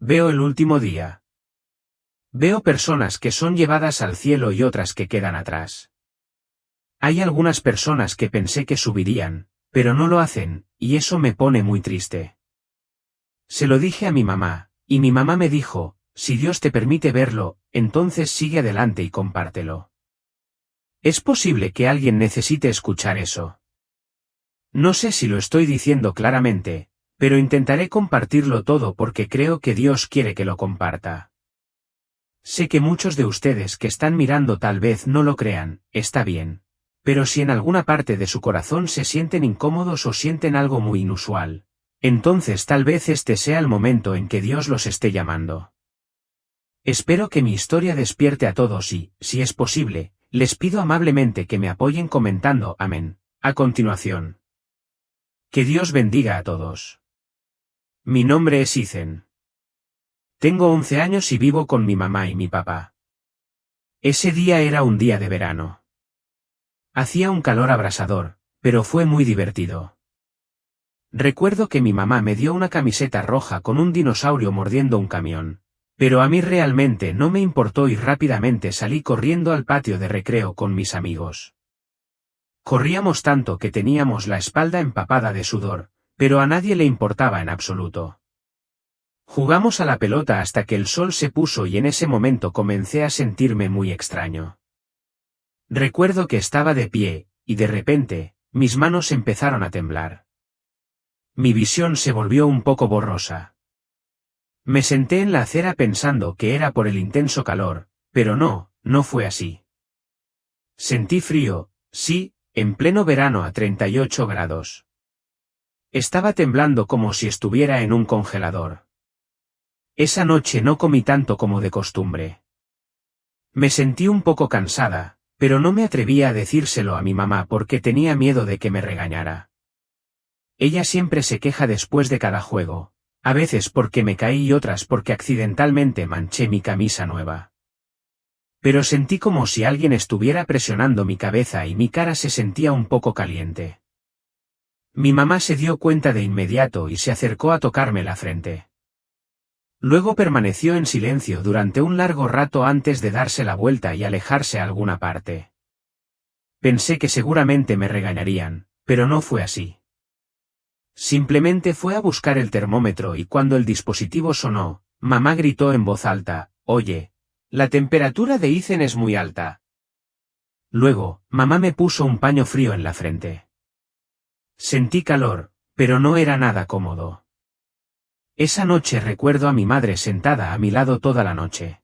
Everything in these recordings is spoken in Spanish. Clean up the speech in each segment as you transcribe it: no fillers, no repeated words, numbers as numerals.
Veo el último día. Veo personas que son llevadas al cielo y otras que quedan atrás. Hay algunas personas que pensé que subirían, pero no lo hacen, y eso me pone muy triste. Se lo dije a mi mamá, y mi mamá me dijo, si Dios te permite verlo, entonces sigue adelante y compártelo. Es posible que alguien necesite escuchar eso. No sé si lo estoy diciendo claramente, pero intentaré compartirlo todo porque creo que Dios quiere que lo comparta. Sé que muchos de ustedes que están mirando tal vez no lo crean, está bien. Pero si en alguna parte de su corazón se sienten incómodos o sienten algo muy inusual, entonces tal vez este sea el momento en que Dios los esté llamando. Espero que mi historia despierte a todos y, si es posible, les pido amablemente que me apoyen comentando amén, a continuación. Que Dios bendiga a todos. Mi nombre es Ethan. Tengo 11 años y vivo con mi mamá y mi papá. Ese día era un día de verano. Hacía un calor abrasador, pero fue muy divertido. Recuerdo que mi mamá me dio una camiseta roja con un dinosaurio mordiendo un camión, pero a mí realmente no me importó y rápidamente salí corriendo al patio de recreo con mis amigos. Corríamos tanto que teníamos la espalda empapada de sudor, pero a nadie le importaba en absoluto. Jugamos a la pelota hasta que el sol se puso y en ese momento comencé a sentirme muy extraño. Recuerdo que estaba de pie, y de repente, mis manos empezaron a temblar. Mi visión se volvió un poco borrosa. Me senté en la acera pensando que era por el intenso calor, pero no fue así. Sentí frío, sí, en pleno verano a 38 grados. Estaba temblando como si estuviera en un congelador. Esa noche no comí tanto como de costumbre. Me sentí un poco cansada, pero no me atrevía a decírselo a mi mamá porque tenía miedo de que me regañara. Ella siempre se queja después de cada juego, a veces porque me caí y otras porque accidentalmente manché mi camisa nueva. Pero sentí como si alguien estuviera presionando mi cabeza y mi cara se sentía un poco caliente. Mi mamá se dio cuenta de inmediato y se acercó a tocarme la frente. Luego permaneció en silencio durante un largo rato antes de darse la vuelta y alejarse a alguna parte. Pensé que seguramente me regañarían, pero no fue así. Simplemente fue a buscar el termómetro y cuando el dispositivo sonó, mamá gritó en voz alta, «Oye, la temperatura de Ethan es muy alta». Luego, mamá me puso un paño frío en la frente. Sentí calor, pero no era nada cómodo. Esa noche recuerdo a mi madre sentada a mi lado toda la noche.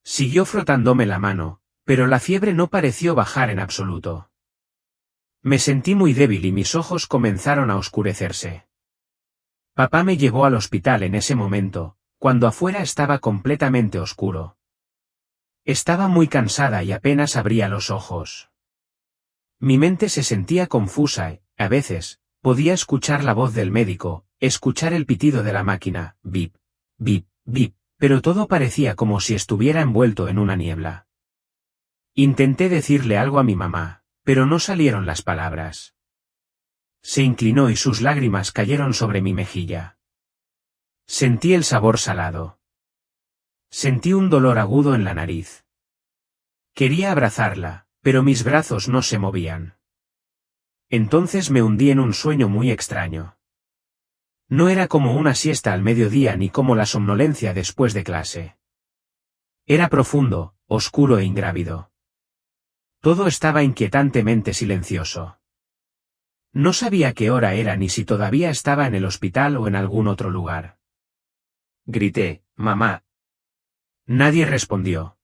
Siguió frotándome la mano, pero la fiebre no pareció bajar en absoluto. Me sentí muy débil y mis ojos comenzaron a oscurecerse. Papá me llevó al hospital en ese momento, cuando afuera estaba completamente oscuro. Estaba muy cansada y apenas abría los ojos. Mi mente se sentía confusa y, a veces, podía escuchar la voz del médico, escuchar el pitido de la máquina, bip, bip, bip, pero todo parecía como si estuviera envuelto en una niebla. Intenté decirle algo a mi mamá, pero no salieron las palabras. Se inclinó y sus lágrimas cayeron sobre mi mejilla. Sentí el sabor salado. Sentí un dolor agudo en la nariz. Quería abrazarla, pero mis brazos no se movían. Entonces me hundí en un sueño muy extraño. No era como una siesta al mediodía ni como la somnolencia después de clase. Era profundo, oscuro e ingrávido. Todo estaba inquietantemente silencioso. No sabía qué hora era ni si todavía estaba en el hospital o en algún otro lugar. Grité, «Mamá». Nadie respondió.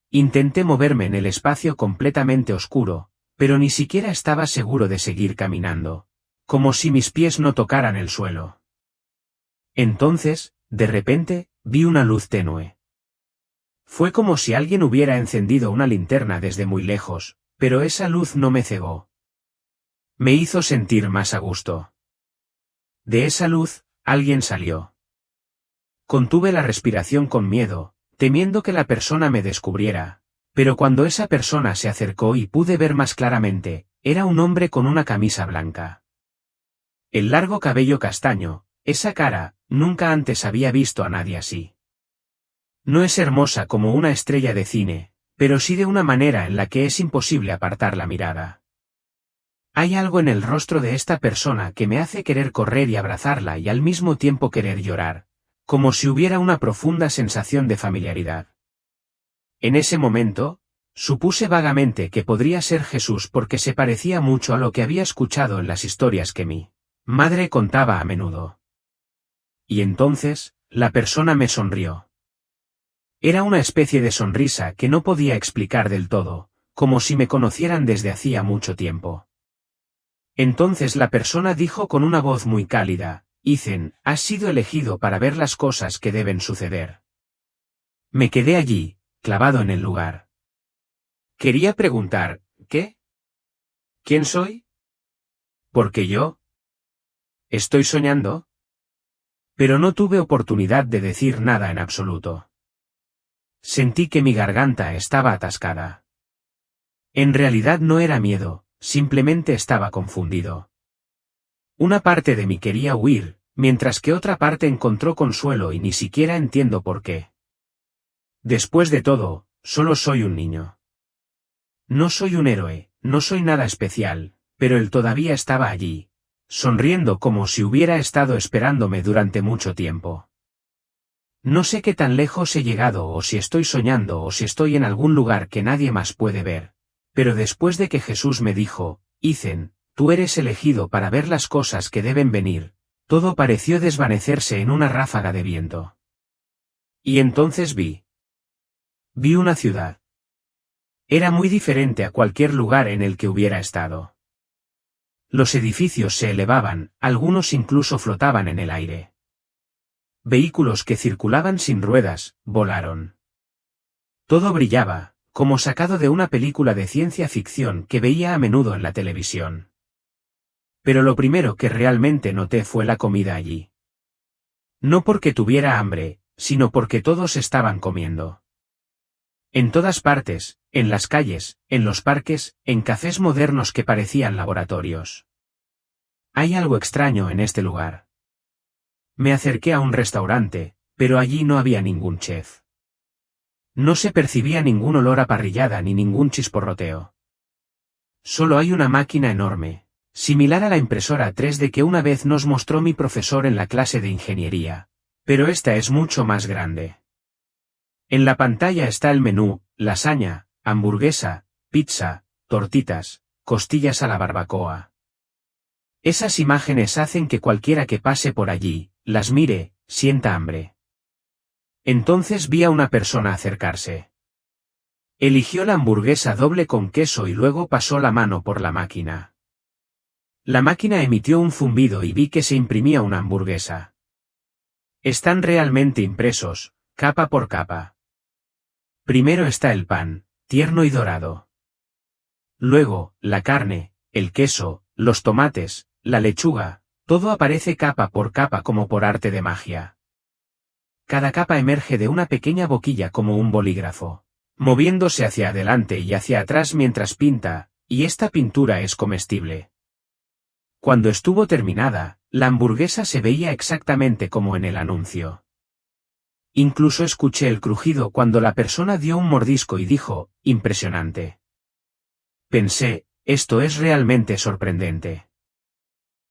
Intenté moverme en el espacio completamente oscuro, pero ni siquiera estaba seguro de seguir caminando, como si mis pies no tocaran el suelo. Entonces, de repente, vi una luz tenue. Fue como si alguien hubiera encendido una linterna desde muy lejos, pero esa luz no me cegó. Me hizo sentir más a gusto. De esa luz, alguien salió. Contuve la respiración con miedo, temiendo que la persona me descubriera, pero cuando esa persona se acercó y pude ver más claramente, era un hombre con una camisa blanca. El largo cabello castaño, Esa cara, nunca antes había visto a nadie así. No es hermosa como una estrella de cine, pero sí de una manera en la que es imposible apartar la mirada. Hay algo en el rostro de esta persona que me hace querer correr y abrazarla y al mismo tiempo querer llorar, como si hubiera una profunda sensación de familiaridad. En ese momento, supuse vagamente que podría ser Jesús porque se parecía mucho a lo que había escuchado en las historias que mi madre contaba a menudo. Y entonces, la persona me sonrió. Era una especie de sonrisa que no podía explicar del todo, como si me conocieran desde hacía mucho tiempo. Entonces la persona dijo con una voz muy cálida, Ethan, has sido elegido para ver las cosas que deben suceder. Me quedé allí, clavado en el lugar. Quería preguntar, ¿qué? ¿Quién soy? ¿Porque yo? ¿Estoy soñando? Pero no tuve oportunidad de decir nada en absoluto. Sentí que mi garganta estaba atascada. En realidad no era miedo, simplemente estaba confundido. Una parte de mí quería huir, mientras que otra parte encontró consuelo y ni siquiera entiendo por qué. Después de todo, solo soy un niño. No soy un héroe, no soy nada especial, pero él todavía estaba allí, sonriendo como si hubiera estado esperándome durante mucho tiempo. No sé qué tan lejos he llegado o si estoy soñando o si estoy en algún lugar que nadie más puede ver, pero después de que Jesús me dijo, Ethan, tú eres elegido para ver las cosas que deben venir, todo pareció desvanecerse en una ráfaga de viento. Y entonces vi una ciudad. Era muy diferente a cualquier lugar en el que hubiera estado. Los edificios se elevaban, algunos incluso flotaban en el aire. Vehículos que circulaban sin ruedas, volaron. Todo brillaba, como sacado de una película de ciencia ficción que veía a menudo en la televisión. Pero lo primero que realmente noté fue la comida allí. No porque tuviera hambre, sino porque todos estaban comiendo. En todas partes, en las calles, en los parques, en cafés modernos que parecían laboratorios. Hay algo extraño en este lugar. Me acerqué a un restaurante, pero allí no había ningún chef. No se percibía ningún olor a parrillada ni ningún chisporroteo. Solo hay una máquina enorme, similar a la impresora 3D que una vez nos mostró mi profesor en la clase de ingeniería, pero esta es mucho más grande. En la pantalla está el menú, lasaña, hamburguesa, pizza, tortitas, costillas a la barbacoa. Esas imágenes hacen que cualquiera que pase por allí, las mire, sienta hambre. Entonces vi a una persona acercarse. Eligió la hamburguesa doble con queso y luego pasó la mano por la máquina. La máquina emitió un zumbido y vi que se imprimía una hamburguesa. Están realmente impresos, capa por capa. Primero está el pan, tierno y dorado. Luego, la carne, el queso, los tomates, la lechuga, todo aparece capa por capa como por arte de magia. Cada capa emerge de una pequeña boquilla como un bolígrafo, moviéndose hacia adelante y hacia atrás mientras pinta, y esta pintura es comestible. Cuando estuvo terminada, la hamburguesa se veía exactamente como en el anuncio. Incluso escuché el crujido cuando la persona dio un mordisco y dijo, impresionante. Pensé, esto es realmente sorprendente.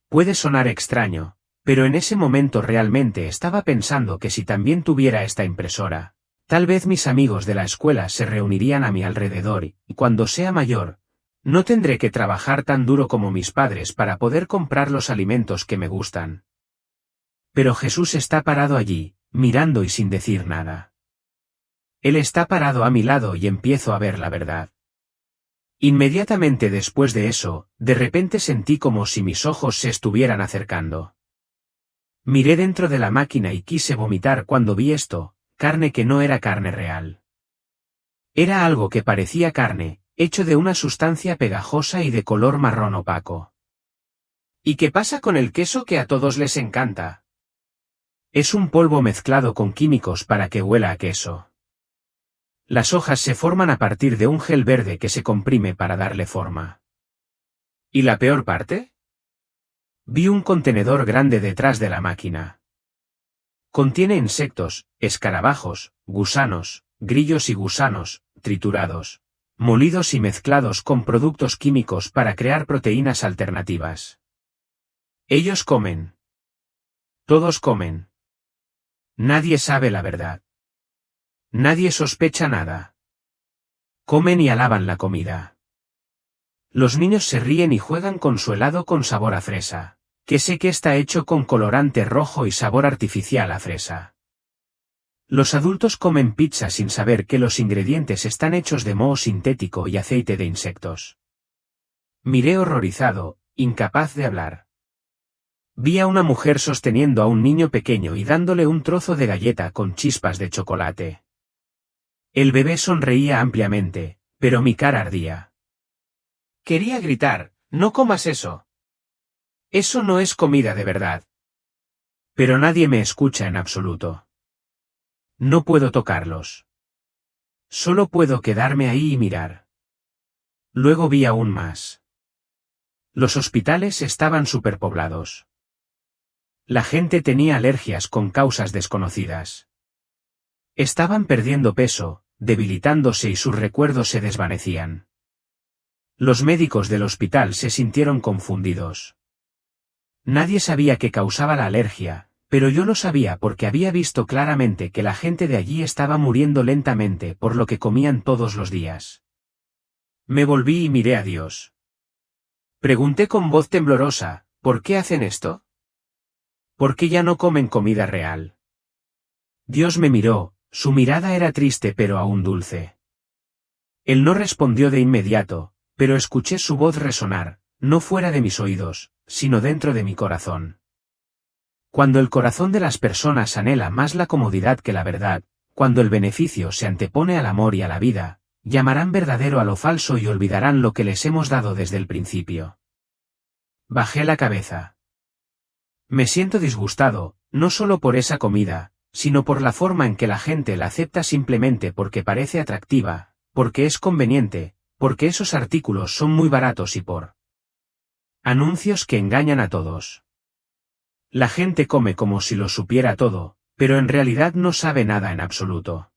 Puede sonar extraño, pero en ese momento realmente estaba pensando que si también tuviera esta impresora, tal vez mis amigos de la escuela se reunirían a mi alrededor y, cuando sea mayor, no tendré que trabajar tan duro como mis padres para poder comprar los alimentos que me gustan. Pero Jesús está parado allí, mirando y sin decir nada. Él está parado a mi lado y empiezo a ver la verdad. Inmediatamente después de eso, de repente sentí como si mis ojos se estuvieran acercando. Miré dentro de la máquina y quise vomitar cuando vi esto, carne que no era carne real. Era algo que parecía carne, hecho de una sustancia pegajosa y de color marrón opaco. ¿Y qué pasa con el queso que a todos les encanta? Es un polvo mezclado con químicos para que huela a queso. Las hojas se forman a partir de un gel verde que se comprime para darle forma. ¿Y la peor parte? Vi un contenedor grande detrás de la máquina. Contiene insectos, escarabajos, gusanos, grillos y gusanos, triturados, molidos y mezclados con productos químicos para crear proteínas alternativas. Ellos comen. Todos comen. Nadie sabe la verdad. Nadie sospecha nada. Comen y alaban la comida. Los niños se ríen y juegan con su helado con sabor a fresa, que sé que está hecho con colorante rojo y sabor artificial a fresa. Los adultos comen pizza sin saber que los ingredientes están hechos de moho sintético y aceite de insectos. Miré horrorizado, incapaz de hablar. Vi a una mujer sosteniendo a un niño pequeño y dándole un trozo de galleta con chispas de chocolate. El bebé sonreía ampliamente, pero mi cara ardía. Quería gritar, «¡No comas eso! Eso no es comida de verdad». Pero nadie me escucha en absoluto. No puedo tocarlos. Solo puedo quedarme ahí y mirar. Luego vi aún más. Los hospitales estaban superpoblados. La gente tenía alergias con causas desconocidas. Estaban perdiendo peso, debilitándose y sus recuerdos se desvanecían. Los médicos del hospital se sintieron confundidos. Nadie sabía qué causaba la alergia, pero yo lo sabía porque había visto claramente que la gente de allí estaba muriendo lentamente por lo que comían todos los días. Me volví y miré a Dios. Pregunté con voz temblorosa, ¿por qué hacen esto? ¿Por qué ya no comen comida real? Dios me miró, su mirada era triste pero aún dulce. Él no respondió de inmediato, pero escuché su voz resonar, no fuera de mis oídos, sino dentro de mi corazón. Cuando el corazón de las personas anhela más la comodidad que la verdad, cuando el beneficio se antepone al amor y a la vida, llamarán verdadero a lo falso y olvidarán lo que les hemos dado desde el principio. Bajé la cabeza. Me siento disgustado, no solo por esa comida, sino por la forma en que la gente la acepta simplemente porque parece atractiva, porque es conveniente, porque esos artículos son muy baratos y por anuncios que engañan a todos. La gente come como si lo supiera todo, pero en realidad no sabe nada en absoluto.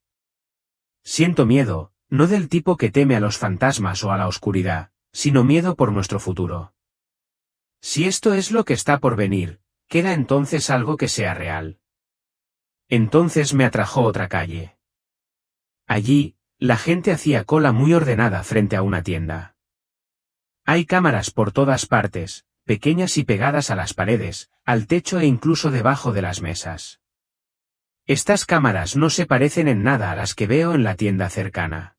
Siento miedo, no del tipo que teme a los fantasmas o a la oscuridad, sino miedo por nuestro futuro. Si esto es lo que está por venir, ¿queda entonces algo que sea real? Entonces me atrajo otra calle. Allí, la gente hacía cola muy ordenada frente a una tienda. Hay cámaras por todas partes, pequeñas y pegadas a las paredes, al techo e incluso debajo de las mesas. Estas cámaras no se parecen en nada a las que veo en la tienda cercana.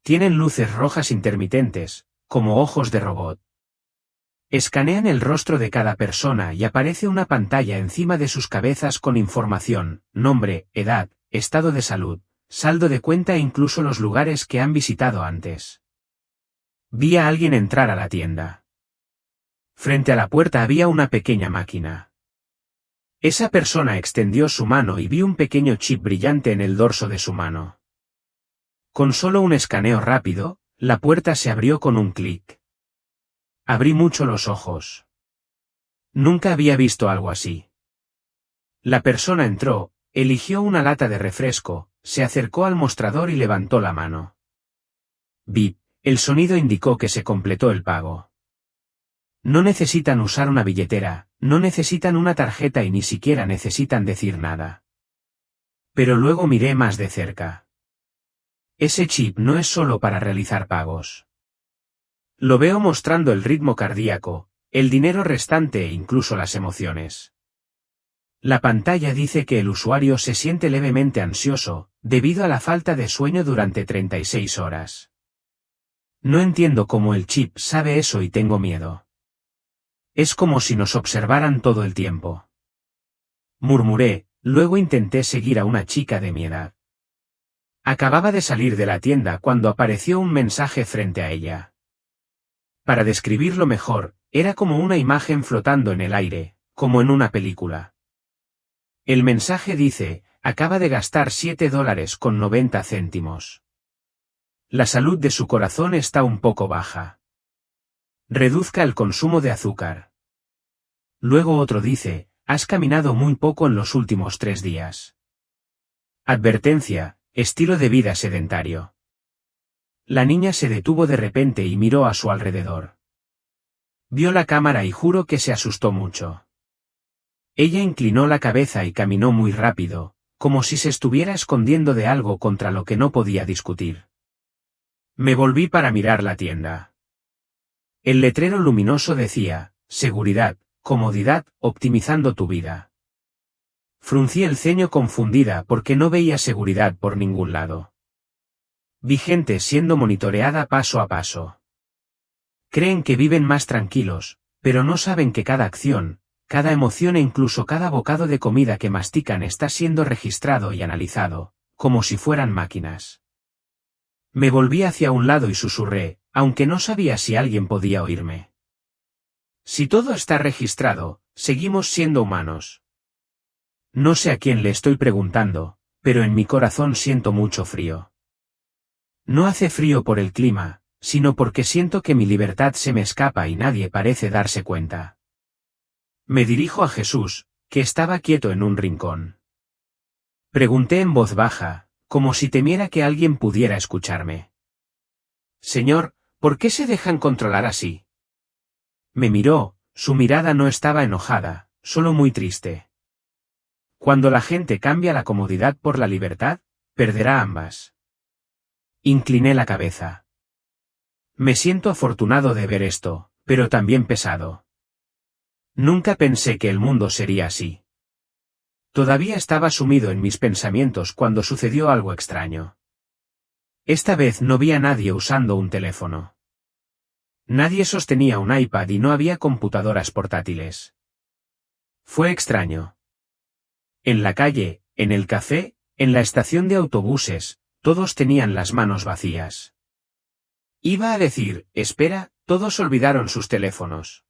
Tienen luces rojas intermitentes, como ojos de robot. Escanean el rostro de cada persona y aparece una pantalla encima de sus cabezas con información, nombre, edad, estado de salud, saldo de cuenta e incluso los lugares que han visitado antes. Vi a alguien entrar a la tienda. Frente a la puerta había una pequeña máquina. Esa persona extendió su mano y vi un pequeño chip brillante en el dorso de su mano. Con solo un escaneo rápido, la puerta se abrió con un clic. Abrí mucho los ojos. Nunca había visto algo así. La persona entró, eligió una lata de refresco, se acercó al mostrador y levantó la mano. Bip, el sonido indicó que se completó el pago. No necesitan usar una billetera, no necesitan una tarjeta y ni siquiera necesitan decir nada. Pero luego miré más de cerca. Ese chip no es solo para realizar pagos. Lo veo mostrando el ritmo cardíaco, el dinero restante e incluso las emociones. La pantalla dice que el usuario se siente levemente ansioso, debido a la falta de sueño durante 36 horas. No entiendo cómo el chip sabe eso y tengo miedo. Es como si nos observaran todo el tiempo. Murmuré, luego intenté seguir a una chica de mi edad. Acababa de salir de la tienda cuando apareció un mensaje frente a ella. Para describirlo mejor, era como una imagen flotando en el aire, como en una película. El mensaje dice, acaba de gastar $7.90. La salud de su corazón está un poco baja. Reduzca el consumo de azúcar. Luego otro dice, has caminado muy poco en los últimos 3 días. Advertencia, estilo de vida sedentario. La niña se detuvo de repente y miró a su alrededor. Vio la cámara y juró que se asustó mucho. Ella inclinó la cabeza y caminó muy rápido, como si se estuviera escondiendo de algo contra lo que no podía discutir. Me volví para mirar la tienda. El letrero luminoso decía, seguridad, comodidad, optimizando tu vida. Fruncí el ceño confundida porque no veía seguridad por ningún lado. Vi gente siendo monitoreada paso a paso. Creen que viven más tranquilos, pero no saben que cada acción, cada emoción e incluso cada bocado de comida que mastican está siendo registrado y analizado, como si fueran máquinas. Me volví hacia un lado y susurré, aunque no sabía si alguien podía oírme. Si todo está registrado, seguimos siendo humanos. No sé a quién le estoy preguntando, pero en mi corazón siento mucho frío. No hace frío por el clima, sino porque siento que mi libertad se me escapa y nadie parece darse cuenta. Me dirijo a Jesús, que estaba quieto en un rincón. Pregunté en voz baja, como si temiera que alguien pudiera escucharme. Señor, ¿por qué se dejan controlar así? Me miró, su mirada no estaba enojada, solo muy triste. Cuando la gente cambia la comodidad por la libertad, perderá ambas. Incliné la cabeza. Me siento afortunado de ver esto, pero también pesado. Nunca pensé que el mundo sería así. Todavía estaba sumido en mis pensamientos cuando sucedió algo extraño. Esta vez no vi a nadie usando un teléfono. Nadie sostenía un iPad y no había computadoras portátiles. Fue extraño. En la calle, en el café, en la estación de autobuses, todos tenían las manos vacías. Iba a decir, espera, todos olvidaron sus teléfonos.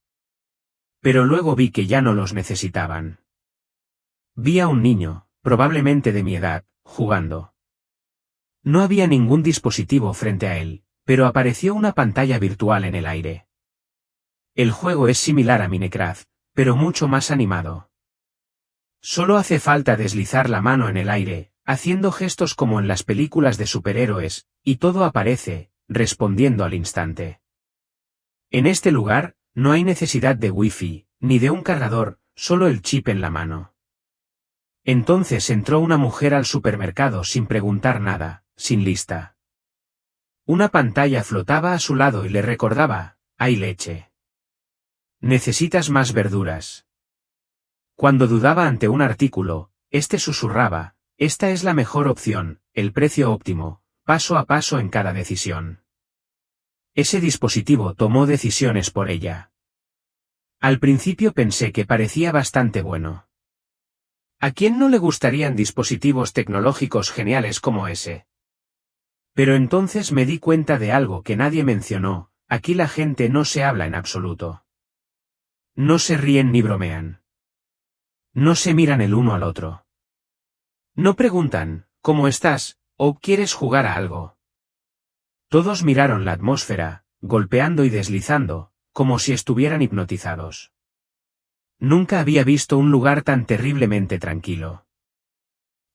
Pero luego vi que ya no los necesitaban. Vi a un niño, probablemente de mi edad, jugando. No había ningún dispositivo frente a él, pero apareció una pantalla virtual en el aire. El juego es similar a Minecraft, pero mucho más animado. Solo hace falta deslizar la mano en el aire, haciendo gestos como en las películas de superhéroes, y todo aparece, respondiendo al instante. En este lugar, no hay necesidad de wifi, ni de un cargador, solo el chip en la mano. Entonces entró una mujer al supermercado sin preguntar nada, sin lista. Una pantalla flotaba a su lado y le recordaba, hay leche. Necesitas más verduras. Cuando dudaba ante un artículo, este susurraba, esta es la mejor opción, el precio óptimo, paso a paso en cada decisión. Ese dispositivo tomó decisiones por ella. Al principio pensé que parecía bastante bueno. ¿A quién no le gustarían dispositivos tecnológicos geniales como ese? Pero entonces me di cuenta de algo que nadie mencionó, aquí la gente no se habla en absoluto. No se ríen ni bromean. No se miran el uno al otro. No preguntan, ¿cómo estás? ¿O quieres jugar a algo? Todos miraron la atmósfera, golpeando y deslizando, como si estuvieran hipnotizados. Nunca había visto un lugar tan terriblemente tranquilo.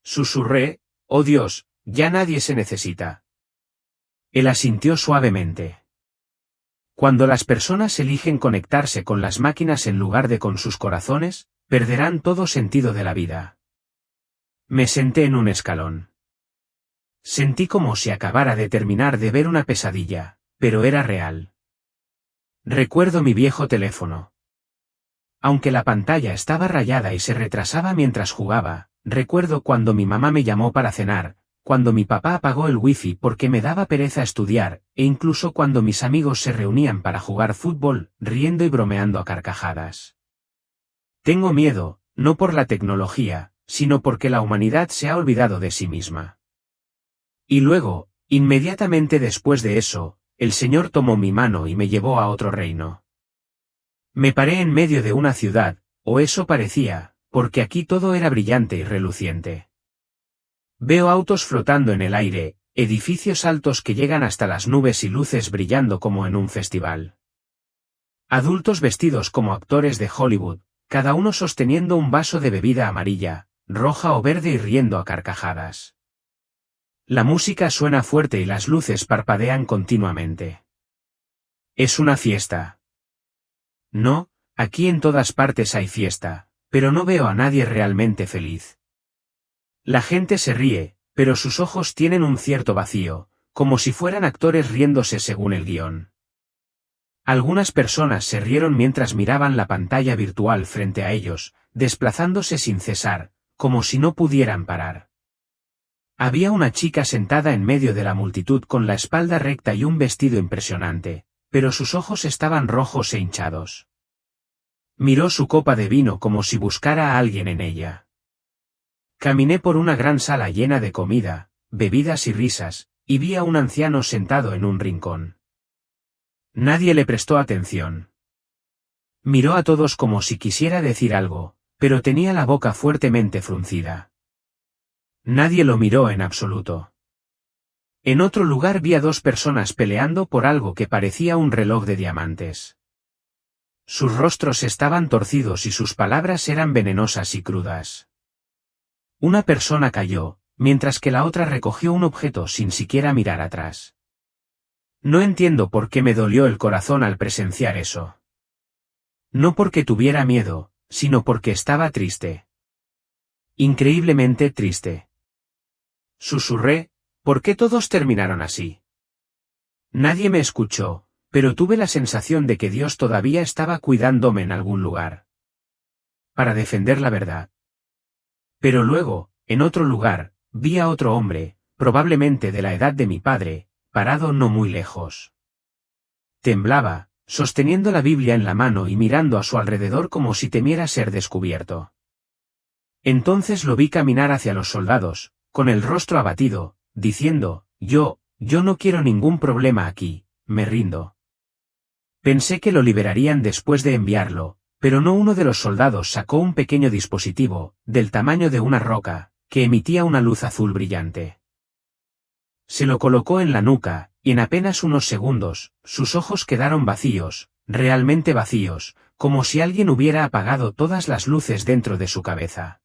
Susurré, oh Dios, ya nadie se necesita. Él asintió suavemente. Cuando las personas eligen conectarse con las máquinas en lugar de con sus corazones, perderán todo sentido de la vida. Me senté en un escalón. Sentí como si acabara de terminar de ver una pesadilla, pero era real. Recuerdo mi viejo teléfono. Aunque la pantalla estaba rayada y se retrasaba mientras jugaba, recuerdo cuando mi mamá me llamó para cenar, cuando mi papá apagó el wifi porque me daba pereza estudiar, e incluso cuando mis amigos se reunían para jugar fútbol, riendo y bromeando a carcajadas. Tengo miedo, no por la tecnología, sino porque la humanidad se ha olvidado de sí misma. Y luego, inmediatamente después de eso, el Señor tomó mi mano y me llevó a otro reino. Me paré en medio de una ciudad, o eso parecía, porque aquí todo era brillante y reluciente. Veo autos flotando en el aire, edificios altos que llegan hasta las nubes y luces brillando como en un festival. Adultos vestidos como actores de Hollywood, cada uno sosteniendo un vaso de bebida amarilla, roja o verde y riendo a carcajadas. La música suena fuerte y las luces parpadean continuamente. Es una fiesta. No, aquí en todas partes hay fiesta, pero no veo a nadie realmente feliz. La gente se ríe, pero sus ojos tienen un cierto vacío, como si fueran actores riéndose según el guión. Algunas personas se rieron mientras miraban la pantalla virtual frente a ellos, desplazándose sin cesar, como si no pudieran parar. Había una chica sentada en medio de la multitud con la espalda recta y un vestido impresionante, pero sus ojos estaban rojos e hinchados. Miró su copa de vino como si buscara a alguien en ella. Caminé por una gran sala llena de comida, bebidas y risas, y vi a un anciano sentado en un rincón. Nadie le prestó atención. Miró a todos como si quisiera decir algo, pero tenía la boca fuertemente fruncida. Nadie lo miró en absoluto. En otro lugar vi a dos personas peleando por algo que parecía un reloj de diamantes. Sus rostros estaban torcidos y sus palabras eran venenosas y crudas. Una persona cayó, mientras que la otra recogió un objeto sin siquiera mirar atrás. No entiendo por qué me dolió el corazón al presenciar eso. No porque tuviera miedo, sino porque estaba triste. Increíblemente triste. Susurré, ¿por qué todos terminaron así? Nadie me escuchó, pero tuve la sensación de que Dios todavía estaba cuidándome en algún lugar. Para defender la verdad. Pero luego, en otro lugar, vi a otro hombre, probablemente de la edad de mi padre, parado no muy lejos. Temblaba, sosteniendo la Biblia en la mano y mirando a su alrededor como si temiera ser descubierto. Entonces lo vi caminar hacia los soldados, con el rostro abatido, diciendo, yo no quiero ningún problema aquí, me rindo. Pensé que lo liberarían después de enviarlo, pero no. Uno de los soldados sacó un pequeño dispositivo, del tamaño de una roca, que emitía una luz azul brillante. Se lo colocó en la nuca, y en apenas unos segundos, sus ojos quedaron vacíos, realmente vacíos, como si alguien hubiera apagado todas las luces dentro de su cabeza.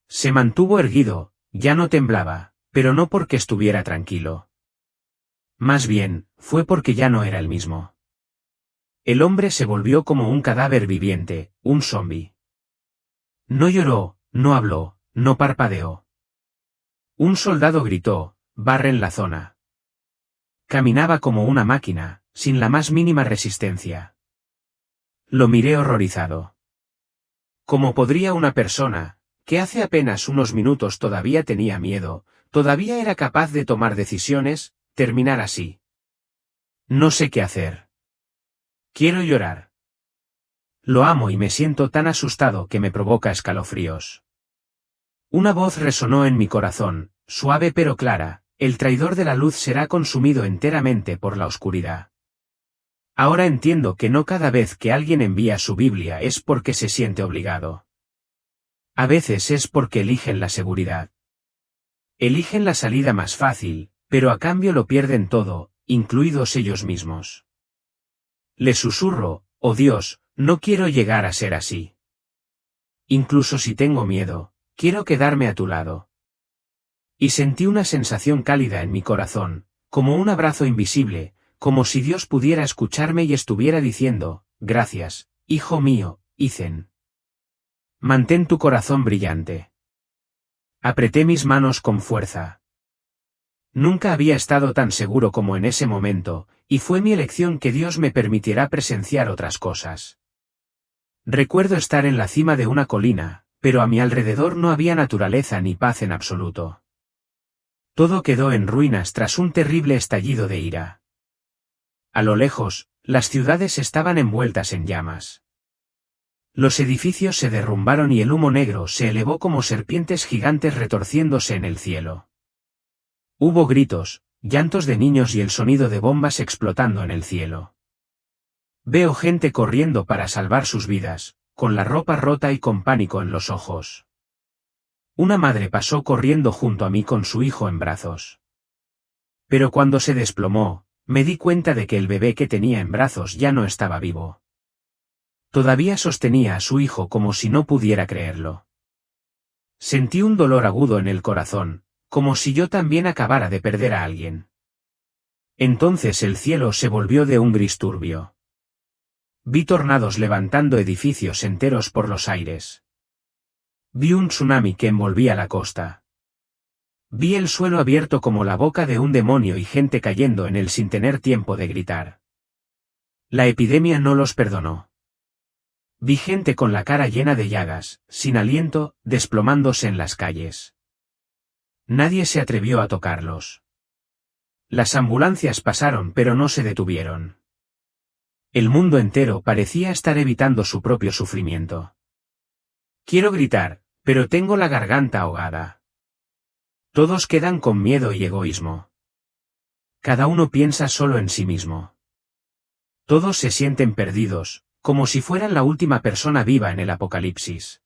Se mantuvo erguido, ya no temblaba, pero no porque estuviera tranquilo. Más bien, fue porque ya no era el mismo. El hombre se volvió como un cadáver viviente, un zombi. No lloró, no habló, no parpadeó. Un soldado gritó, barren la zona. Caminaba como una máquina, sin la más mínima resistencia. Lo miré horrorizado. ¿Cómo podría una persona, que hace apenas unos minutos todavía tenía miedo, todavía era capaz de tomar decisiones, terminar así? No sé qué hacer. Quiero llorar. Lo amo y me siento tan asustado que me provoca escalofríos. Una voz resonó en mi corazón, suave pero clara, el traidor de la luz será consumido enteramente por la oscuridad. Ahora entiendo que no cada vez que alguien envía su Biblia es porque se siente obligado. A veces es porque eligen la seguridad. Eligen la salida más fácil, pero a cambio lo pierden todo, incluidos ellos mismos. Le susurro, oh Dios, no quiero llegar a ser así. Incluso si tengo miedo, quiero quedarme a tu lado. Y sentí una sensación cálida en mi corazón, como un abrazo invisible, como si Dios pudiera escucharme y estuviera diciendo, gracias, hijo mío, Ethan. Mantén tu corazón brillante. Apreté mis manos con fuerza. Nunca había estado tan seguro como en ese momento, y fue mi elección que Dios me permitirá presenciar otras cosas. Recuerdo estar en la cima de una colina, pero a mi alrededor no había naturaleza ni paz en absoluto. Todo quedó en ruinas tras un terrible estallido de ira. A lo lejos, las ciudades estaban envueltas en llamas. Los edificios se derrumbaron y el humo negro se elevó como serpientes gigantes retorciéndose en el cielo. Hubo gritos, llantos de niños y el sonido de bombas explotando en el cielo. Veo gente corriendo para salvar sus vidas, con la ropa rota y con pánico en los ojos. Una madre pasó corriendo junto a mí con su hijo en brazos. Pero cuando se desplomó, me di cuenta de que el bebé que tenía en brazos ya no estaba vivo. Todavía sostenía a su hijo como si no pudiera creerlo. Sentí un dolor agudo en el corazón, como si yo también acabara de perder a alguien. Entonces el cielo se volvió de un gris turbio. Vi tornados levantando edificios enteros por los aires. Vi un tsunami que envolvía la costa. Vi el suelo abierto como la boca de un demonio y gente cayendo en él sin tener tiempo de gritar. La epidemia no los perdonó. Vi gente con la cara llena de llagas, sin aliento, desplomándose en las calles. Nadie se atrevió a tocarlos. Las ambulancias pasaron pero no se detuvieron. El mundo entero parecía estar evitando su propio sufrimiento. Quiero gritar, pero tengo la garganta ahogada. Todos quedan con miedo y egoísmo. Cada uno piensa solo en sí mismo. Todos se sienten perdidos, como si fueran la última persona viva en el apocalipsis.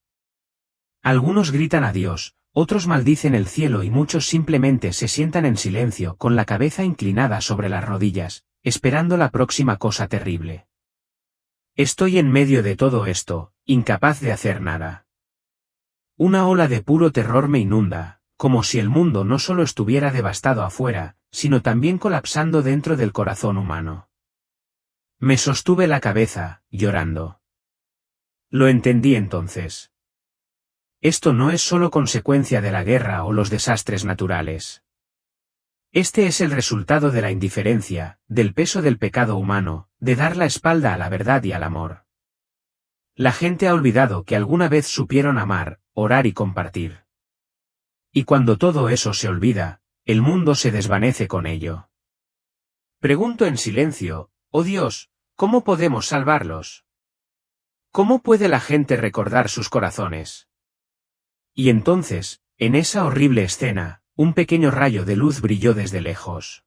Algunos gritan a Dios, otros maldicen el cielo y muchos simplemente se sientan en silencio con la cabeza inclinada sobre las rodillas, esperando la próxima cosa terrible. Estoy en medio de todo esto, incapaz de hacer nada. Una ola de puro terror me inunda, como si el mundo no solo estuviera devastado afuera, sino también colapsando dentro del corazón humano. Me sostuve la cabeza, llorando. Lo entendí entonces. Esto no es solo consecuencia de la guerra o los desastres naturales. Este es el resultado de la indiferencia, del peso del pecado humano, de dar la espalda a la verdad y al amor. La gente ha olvidado que alguna vez supieron amar, orar y compartir. Y cuando todo eso se olvida, el mundo se desvanece con ello. Pregunto en silencio, oh Dios, ¿cómo podemos salvarlos? ¿Cómo puede la gente recordar sus corazones? Y entonces, en esa horrible escena, un pequeño rayo de luz brilló desde lejos.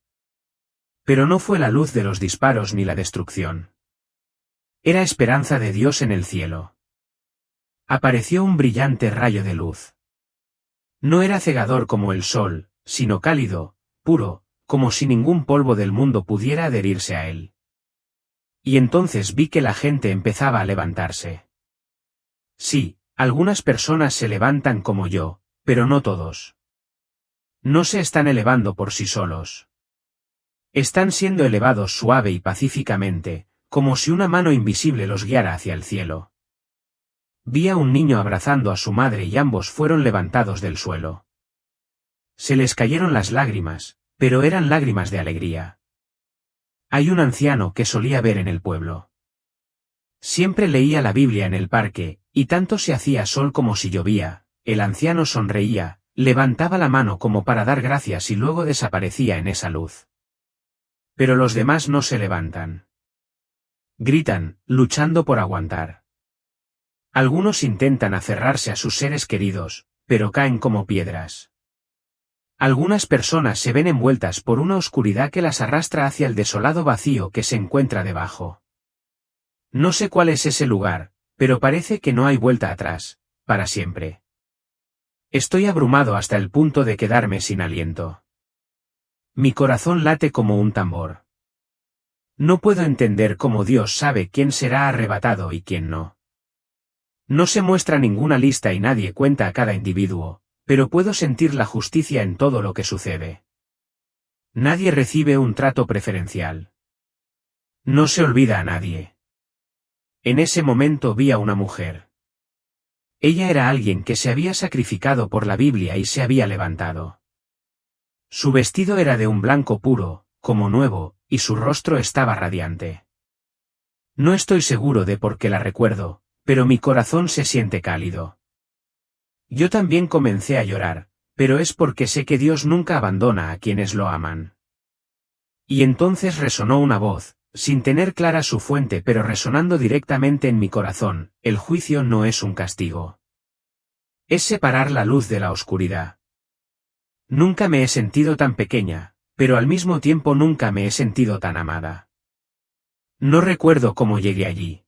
Pero no fue la luz de los disparos ni la destrucción. Era esperanza de Dios en el cielo. Apareció un brillante rayo de luz. No era cegador como el sol, sino cálido, puro, como si ningún polvo del mundo pudiera adherirse a él. Y entonces vi que la gente empezaba a levantarse. Sí, algunas personas se levantan como yo, pero no todos. No se están elevando por sí solos. Están siendo elevados suave y pacíficamente, como si una mano invisible los guiara hacia el cielo. Vi a un niño abrazando a su madre y ambos fueron levantados del suelo. Se les cayeron las lágrimas, pero eran lágrimas de alegría. Hay un anciano que solía ver en el pueblo. Siempre leía la Biblia en el parque, y tanto si hacía sol como si llovía, el anciano sonreía, levantaba la mano como para dar gracias y luego desaparecía en esa luz. Pero los demás no se levantan. Gritan, luchando por aguantar. Algunos intentan aferrarse a sus seres queridos, pero caen como piedras. Algunas personas se ven envueltas por una oscuridad que las arrastra hacia el desolado vacío que se encuentra debajo. No sé cuál es ese lugar, pero parece que no hay vuelta atrás, para siempre. Estoy abrumado hasta el punto de quedarme sin aliento. Mi corazón late como un tambor. No puedo entender cómo Dios sabe quién será arrebatado y quién no. No se muestra ninguna lista y nadie cuenta a cada individuo, pero puedo sentir la justicia en todo lo que sucede. Nadie recibe un trato preferencial. No se olvida a nadie. En ese momento vi a una mujer. Ella era alguien que se había sacrificado por la Biblia y se había levantado. Su vestido era de un blanco puro, como nuevo, y su rostro estaba radiante. No estoy seguro de por qué la recuerdo, pero mi corazón se siente cálido. Yo también comencé a llorar, pero es porque sé que Dios nunca abandona a quienes lo aman. Y entonces resonó una voz, sin tener clara su fuente pero resonando directamente en mi corazón: el juicio no es un castigo. Es separar la luz de la oscuridad. Nunca me he sentido tan pequeña, pero al mismo tiempo nunca me he sentido tan amada. No recuerdo cómo llegué allí.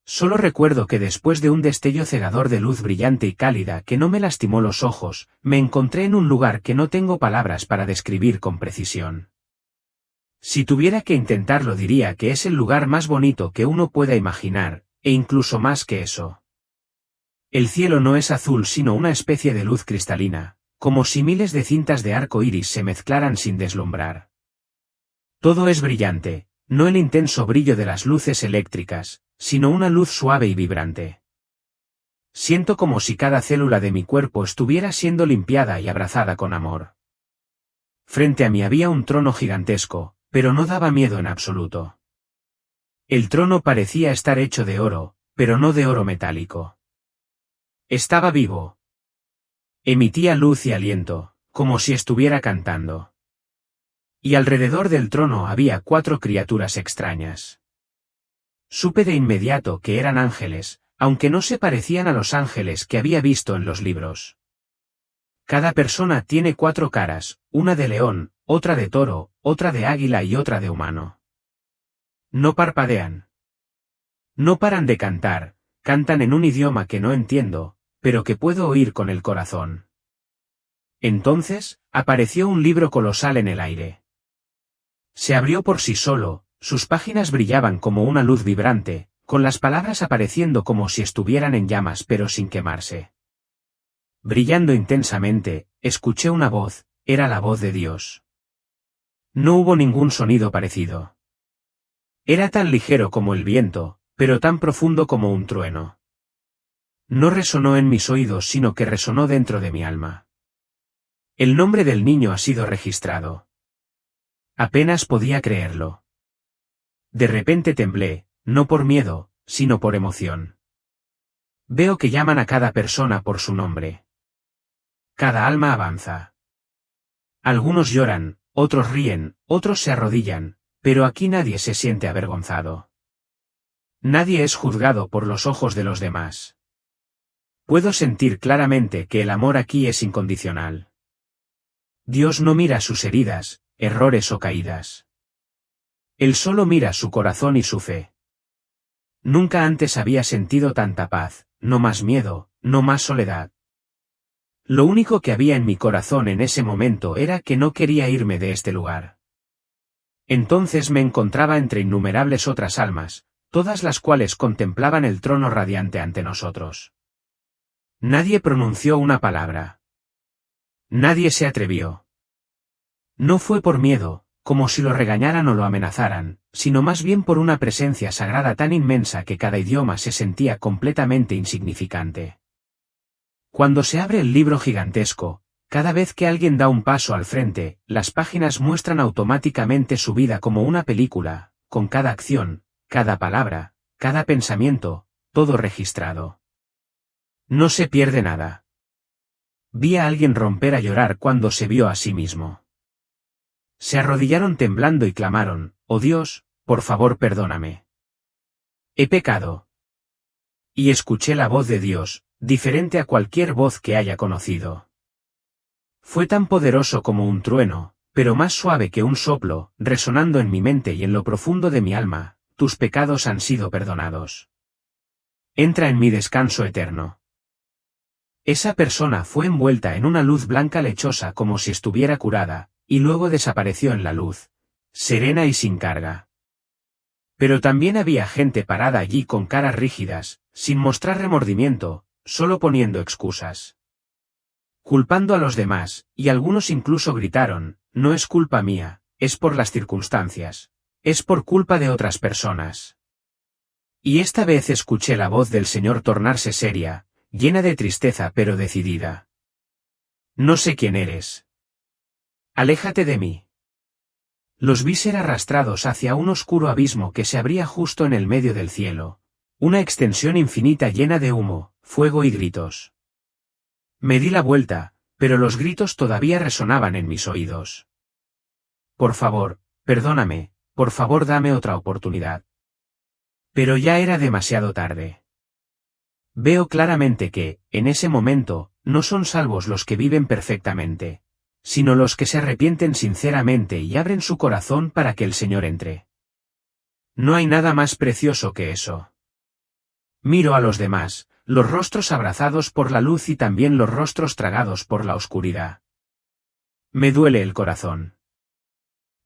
Solo recuerdo que después de un destello cegador de luz brillante y cálida que no me lastimó los ojos, me encontré en un lugar que no tengo palabras para describir con precisión. Si tuviera que intentarlo diría que es el lugar más bonito que uno pueda imaginar, e incluso más que eso. El cielo no es azul sino una especie de luz cristalina, como si miles de cintas de arco iris se mezclaran sin deslumbrar. Todo es brillante, no el intenso brillo de las luces eléctricas, sino una luz suave y vibrante. Siento como si cada célula de mi cuerpo estuviera siendo limpiada y abrazada con amor. Frente a mí había un trono gigantesco, pero no daba miedo en absoluto. El trono parecía estar hecho de oro, pero no de oro metálico. Estaba vivo. Emitía luz y aliento, como si estuviera cantando. Y alrededor del trono había 4 criaturas extrañas. Supe de inmediato que eran ángeles, aunque no se parecían a los ángeles que había visto en los libros. Cada persona tiene 4 caras, una de león, otra de toro, otra de águila y otra de humano. No parpadean. No paran de cantar, cantan en un idioma que no entiendo, pero que puedo oír con el corazón. Entonces, apareció un libro colosal en el aire. Se abrió por sí solo, sus páginas brillaban como una luz vibrante, con las palabras apareciendo como si estuvieran en llamas pero sin quemarse. Brillando intensamente, escuché una voz, era la voz de Dios. No hubo ningún sonido parecido. Era tan ligero como el viento, pero tan profundo como un trueno. No resonó en mis oídos sino que resonó dentro de mi alma. El nombre del niño ha sido registrado. Apenas podía creerlo. De repente temblé, no por miedo, sino por emoción. Veo que llaman a cada persona por su nombre. Cada alma avanza. Algunos lloran, otros ríen, otros se arrodillan, pero aquí nadie se siente avergonzado. Nadie es juzgado por los ojos de los demás. Puedo sentir claramente que el amor aquí es incondicional. Dios no mira sus heridas, errores o caídas. Él solo mira su corazón y su fe. Nunca antes había sentido tanta paz, no más miedo, no más soledad. Lo único que había en mi corazón en ese momento era que no quería irme de este lugar. Entonces me encontraba entre innumerables otras almas, todas las cuales contemplaban el trono radiante ante nosotros. Nadie pronunció una palabra. Nadie se atrevió. No fue por miedo, como si lo regañaran o lo amenazaran, sino más bien por una presencia sagrada tan inmensa que cada idioma se sentía completamente insignificante. Cuando se abre el libro gigantesco, cada vez que alguien da un paso al frente, las páginas muestran automáticamente su vida como una película, con cada acción, cada palabra, cada pensamiento, todo registrado. No se pierde nada. Vi a alguien romper a llorar cuando se vio a sí mismo. Se arrodillaron temblando y clamaron, «Oh Dios, por favor perdóname. He pecado». Y escuché la voz de Dios, diferente a cualquier voz que haya conocido. Fue tan poderoso como un trueno, pero más suave que un soplo, resonando en mi mente y en lo profundo de mi alma, «Tus pecados han sido perdonados. Entra en mi descanso eterno». Esa persona fue envuelta en una luz blanca lechosa como si estuviera curada, y luego desapareció en la luz, serena y sin carga. Pero también había gente parada allí con caras rígidas, sin mostrar remordimiento, solo poniendo excusas. Culpando a los demás, y algunos incluso gritaron, «No es culpa mía, es por las circunstancias, es por culpa de otras personas». Y esta vez escuché la voz del Señor tornarse seria, llena de tristeza pero decidida. «No sé quién eres. Aléjate de mí». Los vi ser arrastrados hacia un oscuro abismo que se abría justo en el medio del cielo, una extensión infinita llena de humo, fuego y gritos. Me di la vuelta, pero los gritos todavía resonaban en mis oídos. «Por favor, perdóname, por favor dame otra oportunidad». Pero ya era demasiado tarde. Veo claramente que, en ese momento, no son salvos los que viven perfectamente, sino los que se arrepienten sinceramente y abren su corazón para que el Señor entre. No hay nada más precioso que eso. Miro a los demás, los rostros abrazados por la luz y también los rostros tragados por la oscuridad. Me duele el corazón.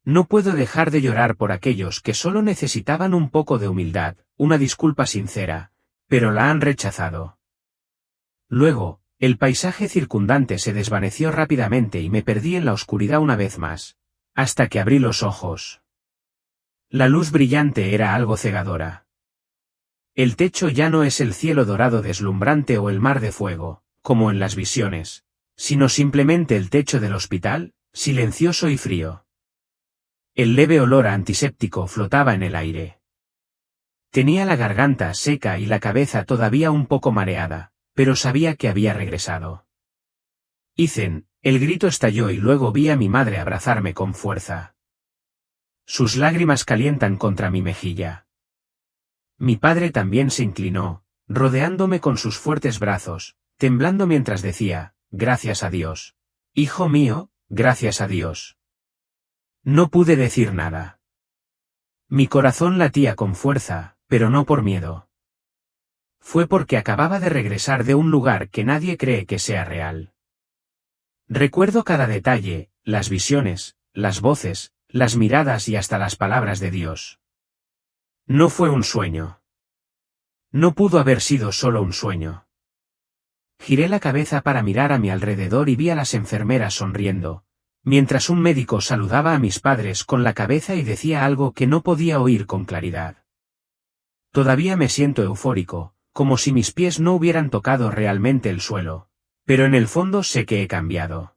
No puedo dejar de llorar por aquellos que solo necesitaban un poco de humildad, una disculpa sincera, pero la han rechazado. Luego, el paisaje circundante se desvaneció rápidamente y me perdí en la oscuridad una vez más, hasta que abrí los ojos. La luz brillante era algo cegadora. El techo ya no es el cielo dorado deslumbrante o el mar de fuego, como en las visiones, sino simplemente el techo del hospital, silencioso y frío. El leve olor a antiséptico flotaba en el aire. Tenía la garganta seca y la cabeza todavía un poco mareada, pero sabía que había regresado. Ethan, el grito estalló y luego vi a mi madre abrazarme con fuerza. Sus lágrimas calientan contra mi mejilla. Mi padre también se inclinó, rodeándome con sus fuertes brazos, temblando mientras decía, «Gracias a Dios. Hijo mío, gracias a Dios». No pude decir nada. Mi corazón latía con fuerza, pero no por miedo. Fue porque acababa de regresar de un lugar que nadie cree que sea real. Recuerdo cada detalle, las visiones, las voces, las miradas y hasta las palabras de Dios. No fue un sueño. No pudo haber sido solo un sueño. Giré la cabeza para mirar a mi alrededor y vi a las enfermeras sonriendo, mientras un médico saludaba a mis padres con la cabeza y decía algo que no podía oír con claridad. Todavía me siento eufórico, como si mis pies no hubieran tocado realmente el suelo, pero en el fondo sé que he cambiado.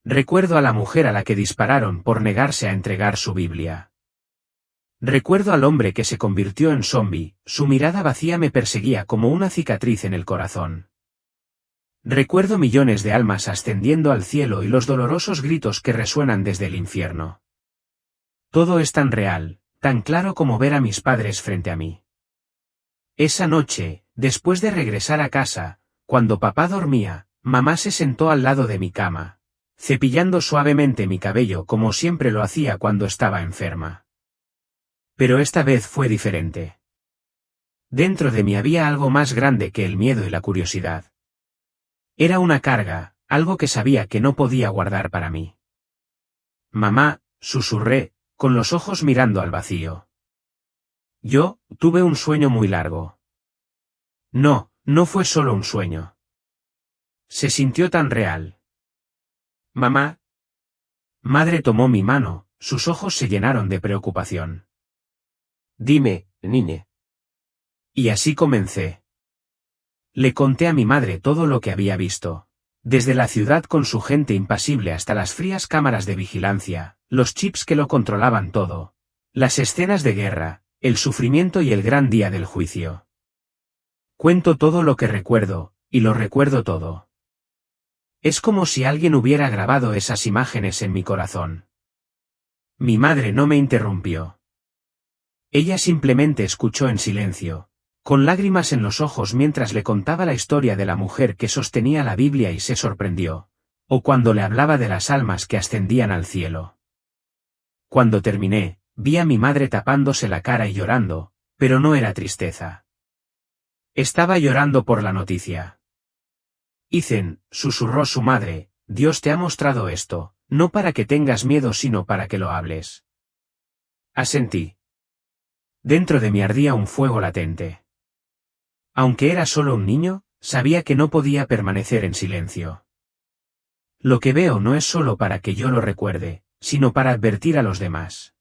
Recuerdo a la mujer a la que dispararon por negarse a entregar su Biblia. Recuerdo al hombre que se convirtió en zombi, su mirada vacía me perseguía como una cicatriz en el corazón. Recuerdo millones de almas ascendiendo al cielo y los dolorosos gritos que resuenan desde el infierno. Todo es tan real, tan claro como ver a mis padres frente a mí. Esa noche, después de regresar a casa, cuando papá dormía, mamá se sentó al lado de mi cama, cepillando suavemente mi cabello como siempre lo hacía cuando estaba enferma. Pero esta vez fue diferente. Dentro de mí había algo más grande que el miedo y la curiosidad. Era una carga, algo que sabía que no podía guardar para mí. Mamá, susurré, con los ojos mirando al vacío. Yo, tuve un sueño muy largo. No, no fue solo un sueño. Se sintió tan real. Mamá. Madre tomó mi mano, sus ojos se llenaron de preocupación. Dime, Nine. Y así comencé. Le conté a mi madre todo lo que había visto. Desde la ciudad con su gente impasible hasta las frías cámaras de vigilancia, los chips que lo controlaban todo. Las escenas de guerra, el sufrimiento y el gran día del juicio. Cuento todo lo que recuerdo, y lo recuerdo todo. Es como si alguien hubiera grabado esas imágenes en mi corazón. Mi madre no me interrumpió. Ella simplemente escuchó en silencio, con lágrimas en los ojos mientras le contaba la historia de la mujer que sostenía la Biblia y se sorprendió, o cuando le hablaba de las almas que ascendían al cielo. Cuando terminé, vi a mi madre tapándose la cara y llorando, pero no era tristeza. Estaba llorando por la noticia. Ethan, susurró su madre, Dios te ha mostrado esto, no para que tengas miedo sino para que lo hables. Asentí. Dentro de mí ardía un fuego latente. Aunque era solo un niño, sabía que no podía permanecer en silencio. Lo que veo no es solo para que yo lo recuerde, sino para advertir a los demás.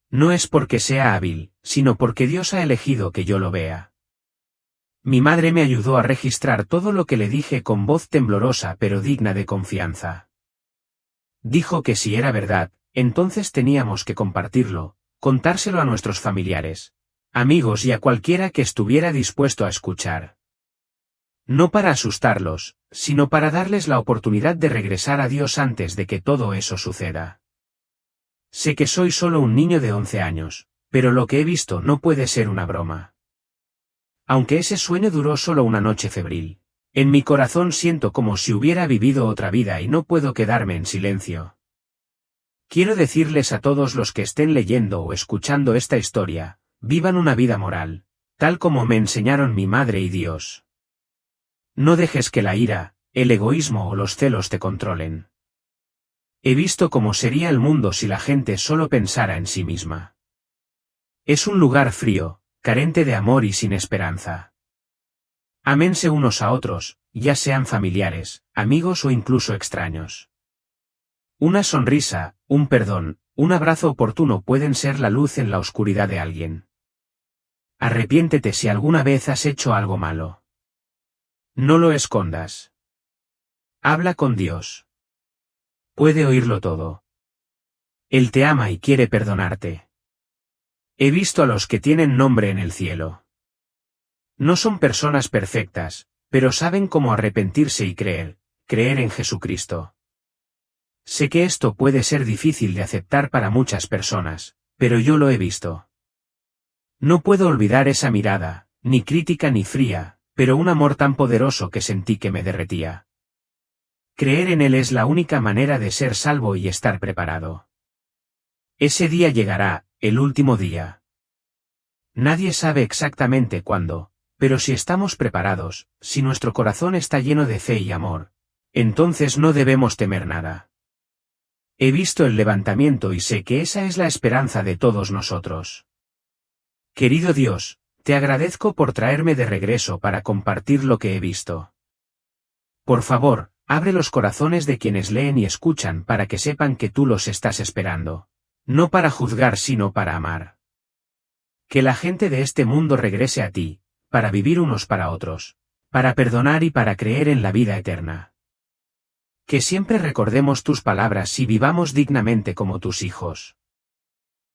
No es porque sea hábil, sino porque Dios ha elegido que yo lo vea. Mi madre me ayudó a registrar todo lo que le dije con voz temblorosa pero digna de confianza. Dijo que si era verdad, entonces teníamos que compartirlo, contárselo a nuestros familiares, amigos y a cualquiera que estuviera dispuesto a escuchar. No para asustarlos, sino para darles la oportunidad de regresar a Dios antes de que todo eso suceda. Sé que soy solo un niño de 11 años, pero lo que he visto no puede ser una broma. Aunque ese sueño duró solo una noche febril, en mi corazón siento como si hubiera vivido otra vida y no puedo quedarme en silencio. Quiero decirles a todos los que estén leyendo o escuchando esta historia, vivan una vida moral, tal como me enseñaron mi madre y Dios. No dejes que la ira, el egoísmo o los celos te controlen. He visto cómo sería el mundo si la gente solo pensara en sí misma. Es un lugar frío, carente de amor y sin esperanza. Ámense unos a otros, ya sean familiares, amigos o incluso extraños. Una sonrisa, un perdón, un abrazo oportuno pueden ser la luz en la oscuridad de alguien. Arrepiéntete si alguna vez has hecho algo malo. No lo escondas. Habla con Dios. Puede oírlo todo. Él te ama y quiere perdonarte. He visto a los que tienen nombre en el cielo. No son personas perfectas, pero saben cómo arrepentirse y creer en Jesucristo. Sé que esto puede ser difícil de aceptar para muchas personas, pero yo lo he visto. No puedo olvidar esa mirada, ni crítica ni fría, pero un amor tan poderoso que sentí que me derretía. Creer en Él es la única manera de ser salvo y estar preparado. Ese día llegará, el último día. Nadie sabe exactamente cuándo, pero si estamos preparados, si nuestro corazón está lleno de fe y amor, entonces no debemos temer nada. He visto el levantamiento y sé que esa es la esperanza de todos nosotros. Querido Dios, te agradezco por traerme de regreso para compartir lo que he visto. Por favor, abre los corazones de quienes leen y escuchan para que sepan que tú los estás esperando. No para juzgar sino para amar. Que la gente de este mundo regrese a ti, para vivir unos para otros, para perdonar y para creer en la vida eterna. Que siempre recordemos tus palabras y vivamos dignamente como tus hijos.